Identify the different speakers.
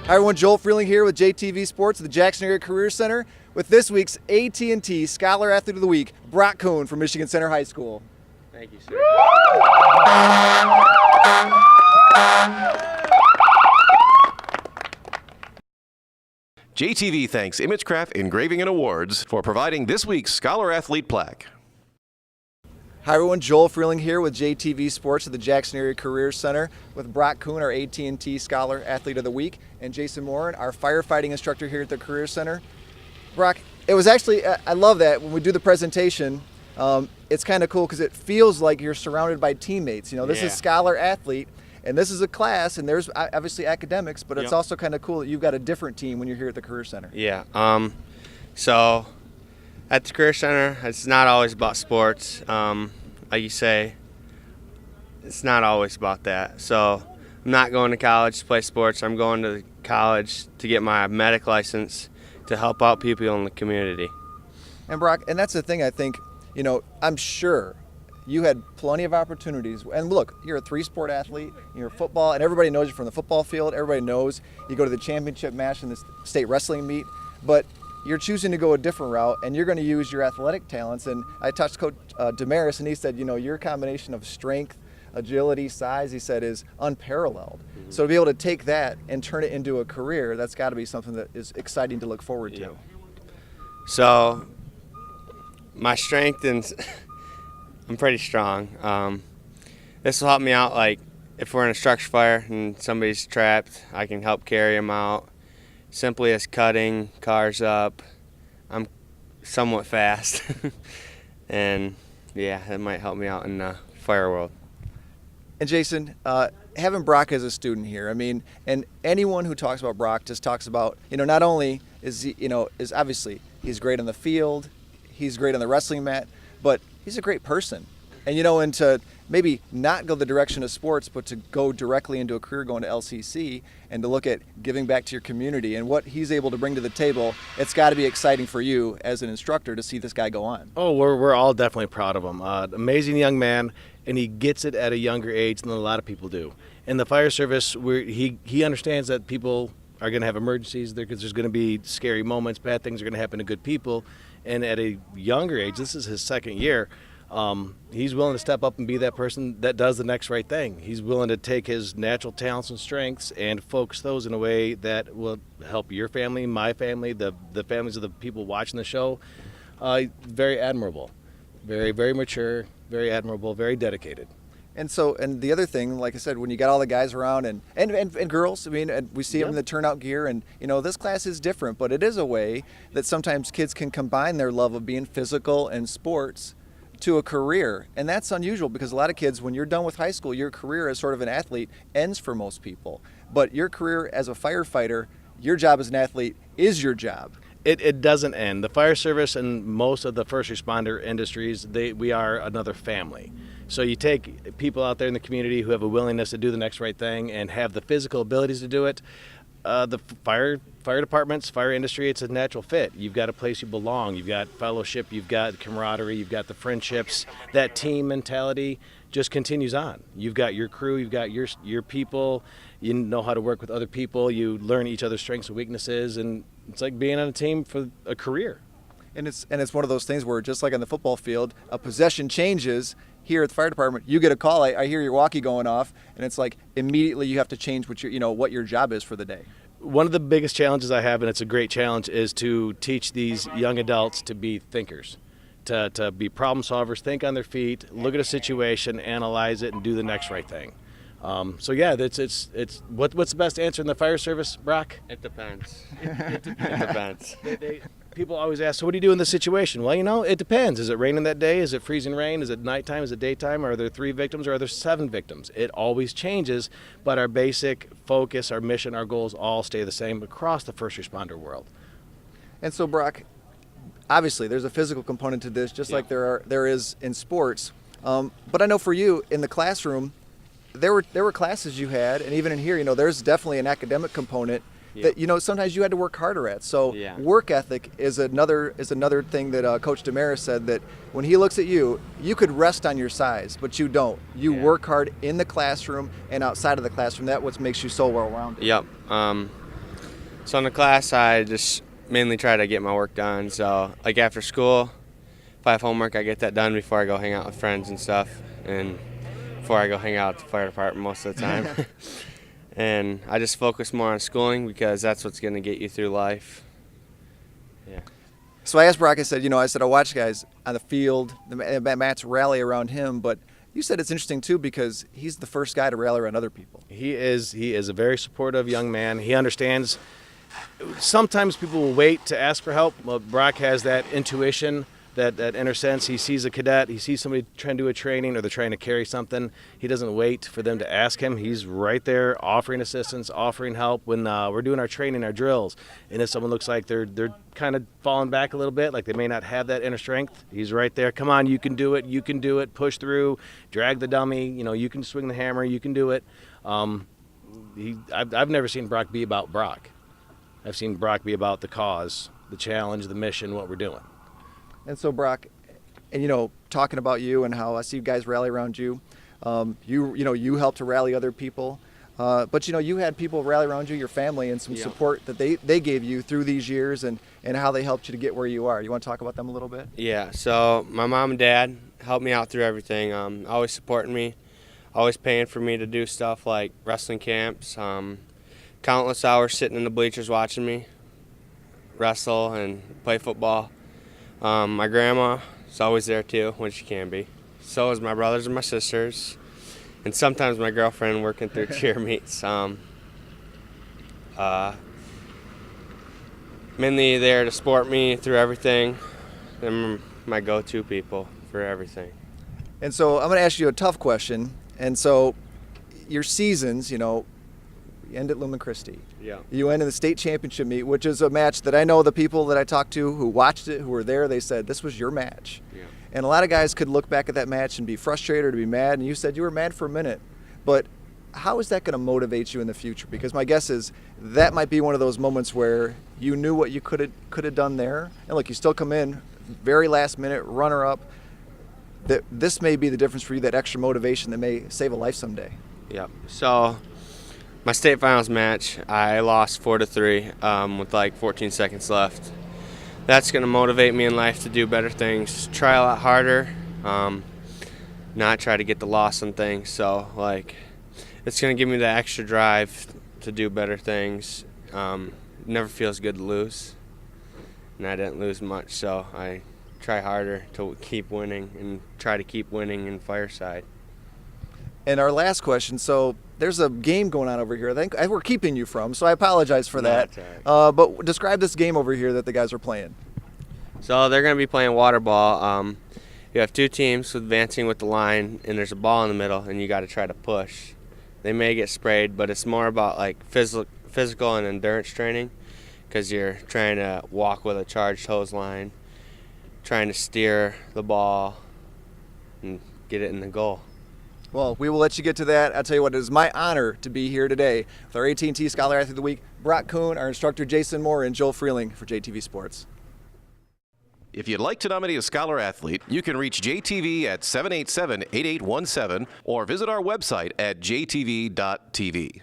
Speaker 1: Hi everyone, Joel Freeling here with JTV Sports at the Jackson Area Career Center with this week's AT&T Scholar Athlete of the Week, Brock Kuhn from Michigan Center High School.
Speaker 2: Thank you, sir.
Speaker 3: JTV thanks Imagecraft Engraving and Awards for providing this week's Scholar Athlete plaque.
Speaker 1: Hi everyone, Joel Freeling here with JTV Sports at the Jackson Area Career Center with Brock Kuhn, our AT&T Scholar Athlete of the Week, and Jason Morin, our firefighting instructor here at the Career Center. Brock, it was actually, I love that when we do the presentation, it's kind of cool because it feels like you're surrounded by teammates. You know, this is Scholar Athlete, and this is a class, and there's obviously academics, but it's also kind of cool that you've got a different team when you're here at the Career Center.
Speaker 2: Yeah. So at the Career Center, it's not always about sports. Like you say, it's not always about that. So I'm not going to college to play sports. I'm going to college to get my medic license to help out people in the community.
Speaker 1: And Brock, and that's the thing I think, you know, I'm sure you had plenty of opportunities. And look, you're a three-sport athlete, you're football, and everybody knows you from the football field. Everybody knows you go to the championship match in the state wrestling meet. But you're choosing to go a different route, and you're going to use your athletic talents. And I talked to Coach Damaris, and he said, you know, your combination of strength, agility, size, he said, is unparalleled. Mm-hmm. So to be able to take that and turn it into a career, that's got to be something that is exciting to look forward to.
Speaker 2: So my strength, and I'm pretty strong. This will help me out, like if we're in a structure fire and somebody's trapped, I can help carry them out. Simply as cutting cars up. I'm somewhat fast. And yeah, that might help me out in the fire world.
Speaker 1: And Jason, having Brock as a student here, I mean, and anyone who talks about Brock just talks about, you know, not only is he, you know, is obviously he's great on the field, he's great on the wrestling mat, but he's a great person. And, you know, and to maybe not go the direction of sports, but to go directly into a career going to LCC and to look at giving back to your community and what he's able to bring to the table, it's got to be exciting for you as an instructor to see this guy go on.
Speaker 4: Oh, we're all definitely proud of him. Amazing young man, and he gets it at a younger age than a lot of people do. In the fire service, he understands that people are going to have emergencies, there's going to be scary moments, bad things are going to happen to good people, and at a younger age, this is his second year, he's willing to step up and be that person that does the next right thing. He's willing to take his natural talents and strengths and focus those in a way that will help your family, my family, the families of the people watching the show. Very admirable, very, very mature, very admirable, very dedicated.
Speaker 1: And so, and the other thing, like I said, when you got all the guys around and girls, I mean, and we see them in the turnout gear, and, you know, this class is different, but it is a way that sometimes kids can combine their love of being physical and sports to a career. And that's unusual because a lot of kids, when you're done with high school, your career as sort of an athlete ends for most people. But your career as a firefighter, your job as an athlete is your job.
Speaker 4: It doesn't end. The fire service and most of the first responder industries, we are another family. So you take people out there in the community who have a willingness to do the next right thing and have the physical abilities to do it. The fire departments, fire industry, it's a natural fit. You've got a place you belong. You've got fellowship. You've got camaraderie. You've got the friendships. That team mentality just continues on. You've got your crew. You've got your people. You know how to work with other people. You learn each other's strengths and weaknesses, and it's like being on a team for a career.
Speaker 1: And it's one of those things where, just like on the football field, a possession changes. Here at the fire department, you get a call. I hear your walkie going off, and it's like immediately you have to change what your job is for the day.
Speaker 4: One of the biggest challenges I have, and it's a great challenge, is to teach these young adults to be thinkers, to be problem solvers, think on their feet, look at a situation, analyze it, and do the next right thing. So yeah, it's what's the best answer in the fire service, Brock?
Speaker 2: It depends. It depends.
Speaker 4: People always ask, so what do you do in this situation? Well, you know, it depends. Is it raining that day? Is it freezing rain? Is it nighttime? Is it daytime? Are there 3 victims or are there 7 victims? It always changes, but our basic focus, our mission, our goals all stay the same across the first responder world.
Speaker 1: And so, Brock, obviously there's a physical component to this, just like there is in sports. But I know for you, in the classroom, there were classes you had, and even in here, you know, there's definitely an academic component that, you know, sometimes you had to work harder at. So work ethic is another thing that Coach Damaris said, that when he looks at you, you could rest on your size, but you don't. You work hard in the classroom and outside of the classroom. That's what makes you so well-rounded.
Speaker 2: Yep. So in the class, I just mainly try to get my work done. So like after school, if I have homework, I get that done before I go hang out with friends and stuff, and before I go hang out at the fire department most of the time. And I just focus more on schooling because that's what's going to get you through life. Yeah.
Speaker 1: So I asked Brock, I said, I watch guys on the field, the mats rally around him, but you said it's interesting too because he's the first guy to rally around other people.
Speaker 4: He is a very supportive young man. He understands. Sometimes people will wait to ask for help. Well, Brock has that intuition, that inner sense. He sees a cadet, he sees somebody trying to do a training or they're trying to carry something. He doesn't wait for them to ask him. He's right there offering assistance, offering help when we're doing our training, our drills. And if someone looks like they're kind of falling back a little bit, like they may not have that inner strength, he's right there. Come on, you can do it, push through, drag the dummy, you can swing the hammer, you can do it. I've never seen Brock be about Brock. I've seen Brock be about the cause, the challenge, the mission, what we're doing.
Speaker 1: And so Brock, and talking about you and how I see you guys rally around you, you helped to rally other people, but you had people rally around you, your family, and some support that they gave you through these years and how they helped you to get where you are. You want to talk about them a little bit?
Speaker 2: Yeah, so my mom and dad helped me out through everything, always supporting me, always paying for me to do stuff like wrestling camps, countless hours sitting in the bleachers watching me wrestle and play football. My grandma is always there too when she can be. So is my brothers and my sisters, and sometimes my girlfriend working through cheer meets. Mainly there to support me through everything. They're my go-to people for everything.
Speaker 1: And so I'm going to ask you a tough question. And so your seasons, you end at Lumen Christi.
Speaker 2: Yeah.
Speaker 1: You end in the state championship meet, which is a match that I know the people that I talked to who watched it, who were there, they said this was your match.
Speaker 2: Yeah.
Speaker 1: And a lot of guys could look back at that match and be frustrated or to be mad, and you said you were mad for a minute. But how is that going to motivate you in the future? Because my guess is that might be one of those moments where you knew what you could have done there. And look, you still come in very last minute, runner-up. That this may be the difference for you, that extra motivation that may save a life someday.
Speaker 2: Yeah. So my state finals match, I lost 4-3 with like 14 seconds left. That's going to motivate me in life to do better things, try a lot harder, not try to get the loss on things. So it's going to give me the extra drive to do better things. Never feels good to lose, and I didn't lose much, so I try harder to keep winning and try to keep winning in Fireside.
Speaker 1: And our last question, so there's a game going on over here I think we're keeping you from, so I apologize for that. But describe this game over here that the guys are playing.
Speaker 2: So they're going to be playing water ball. You have two teams advancing with the line, and there's a ball in the middle, and you got to try to push. They may get sprayed, but it's more about like physical and endurance training, because you're trying to walk with a charged hose line, trying to steer the ball and get it in the goal.
Speaker 1: Well, we will let you get to that. I'll tell you what, it is my honor to be here today with our AT&T Scholar Athlete of the Week, Brock Kuhn, our instructor Jason Moore, and Joel Freeling for JTV Sports.
Speaker 3: If you'd like to nominate a Scholar Athlete, you can reach JTV at 787-8817 or visit our website at jtv.tv.